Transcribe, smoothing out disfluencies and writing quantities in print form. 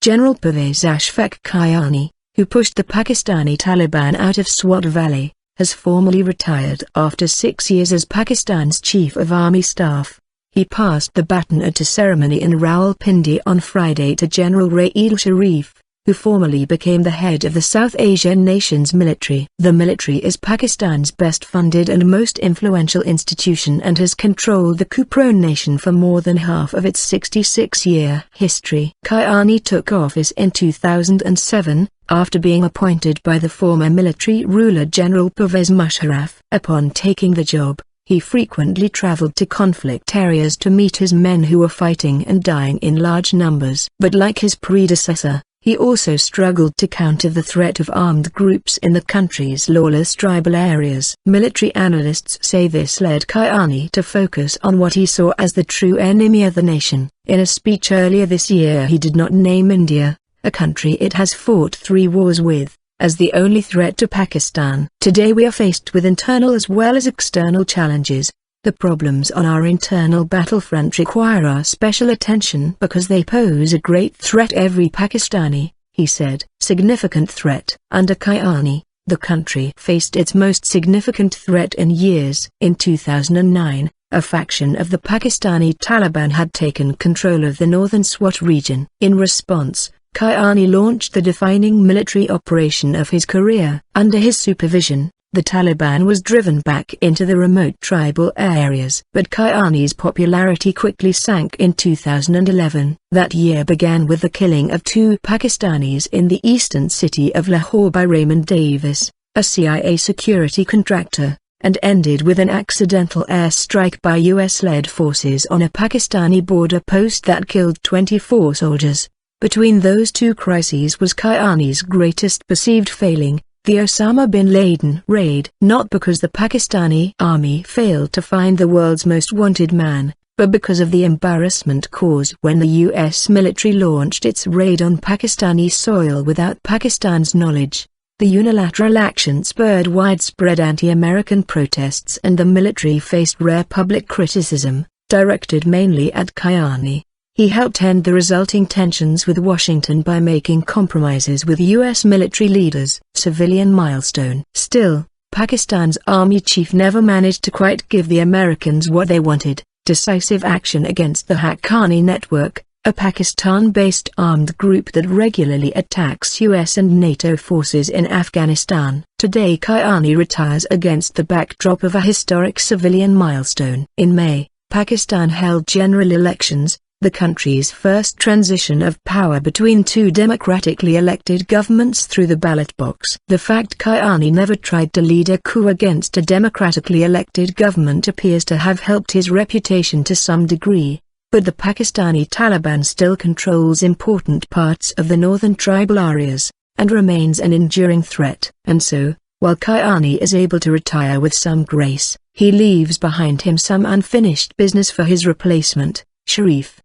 General Pervez Ashfaq Kayani, who pushed the Pakistani Taliban out of Swat Valley, has formally retired after 6 years as Pakistan's Chief of Army Staff. He passed the baton at a ceremony in Rawalpindi on Friday to General Raheel Sharif, who formally became the head of the South Asian nation's military. The military is Pakistan's best funded and most influential institution and has controlled the coup-prone nation for more than half of its 66-year history. Kayani took office in 2007, after being appointed by the former military ruler General Pervez Musharraf. Upon taking the job, he frequently traveled to conflict areas to meet his men who were fighting and dying in large numbers. But like his predecessor, he also struggled to counter the threat of armed groups in the country's lawless tribal areas. Military analysts say this led Kayani to focus on what he saw as the true enemy of the nation. In a speech earlier this year, he did not name India, a country it has fought 3 wars with, as the only threat to Pakistan. Today we are faced with internal as well as external challenges. The problems on our internal battlefront require our special attention because they pose a great threat every Pakistani, he said. Significant threat. Under Kayani, the country faced its most significant threat in years. In 2009, a faction of the Pakistani Taliban had taken control of the northern Swat region. In response, Kayani launched the defining military operation of his career. Under his supervision, the Taliban was driven back into the remote tribal areas. But Kayani's popularity quickly sank in 2011. That year began with the killing of 2 Pakistanis in the eastern city of Lahore by Raymond Davis, a CIA security contractor, and ended with an accidental airstrike by US-led forces on a Pakistani border post that killed 24 soldiers. Between those 2 crises was Kayani's greatest perceived failing, the Osama bin Laden raid. Not because the Pakistani army failed to find the world's most wanted man, but because of the embarrassment caused when the US military launched its raid on Pakistani soil without Pakistan's knowledge. The unilateral action spurred widespread anti-American protests and the military faced rare public criticism, directed mainly at Kayani. He helped end the resulting tensions with Washington by making compromises with U.S. military leaders. Civilian milestone. Still, Pakistan's army chief never managed to quite give the Americans what they wanted: decisive action against the Haqqani network, a Pakistan-based armed group that regularly attacks U.S. and NATO forces in Afghanistan. Today Kayani retires against the backdrop of a historic civilian milestone. In May, Pakistan held general elections, the country's first transition of power between 2 democratically elected governments through the ballot box. The fact Kayani never tried to lead a coup against a democratically elected government appears to have helped his reputation to some degree, but the Pakistani Taliban still controls important parts of the northern tribal areas, and remains an enduring threat. And so, while Kayani is able to retire with some grace, he leaves behind him some unfinished business for his replacement, Sharif.